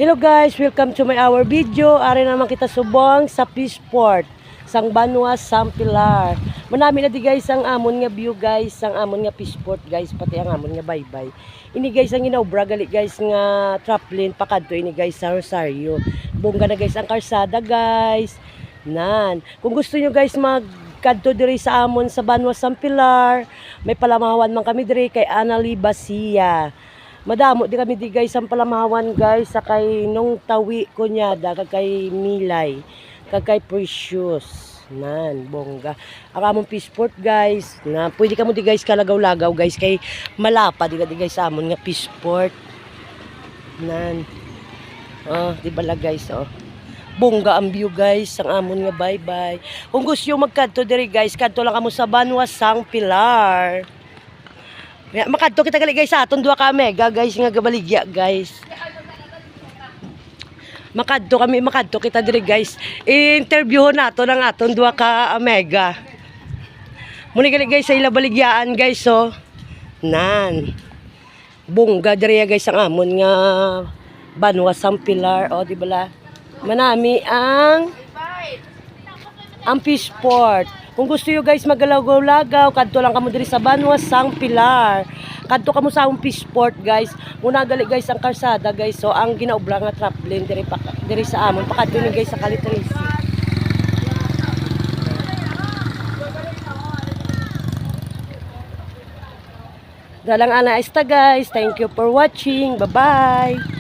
Hello guys, welcome to our video. Ari naman kita subong sa Peaceport, sang Banwa, sang Pilar. Manami na di guys ang amon nga view guys, sang amon nga Peaceport guys, pati ang amon nga baybay. Ini guys ang inaubra gali guys nga traplin pakadto ini guys sa Rosario. Bongga na guys ang karsada guys. Nan, kung gusto niyo guys kadto diri sa amon sa Banwa, sang Pilar, may palamahawan man kami diri kay Anali Basia. Madamo di kami di guys ang palamahawan guys sa kay nung tawi ko niya kag kay Milay kag kay Precious nan bongga ang among Peaceport guys na pwede ka mo di guys kalagaw-lagaw guys kay malapa di guys sa amon nga Peaceport nan di bala guys bongga ang view guys ang amon nga bye kung gusto yung magkadto diri guys kadto lang kamo sa Banwa, sang Pilar. Makadto kita gali guys sa aton duha ka mega guys nga gabaligya guys. Makadto kita diri guys. I-interview nato ng aton duha ka mega. Muni gali guys sa ila baligyaan guys Nan. Bongga diri guys ang amon nga Banwa, sang Pilar di bala. Manami ang Peaceport. Kung gusto nyo guys magalaw-lagaw, kadto lang kamo diri sa Banwa, sang Pilar. Kadto kamo sa among Peaceport guys. Muna gali guys ang karsada guys. Ang ginaubra nga traplin diri sa amon. Pakadto ni guys sa Kalitrisi. Dalang ana esta guys. Thank you for watching. Bye-bye.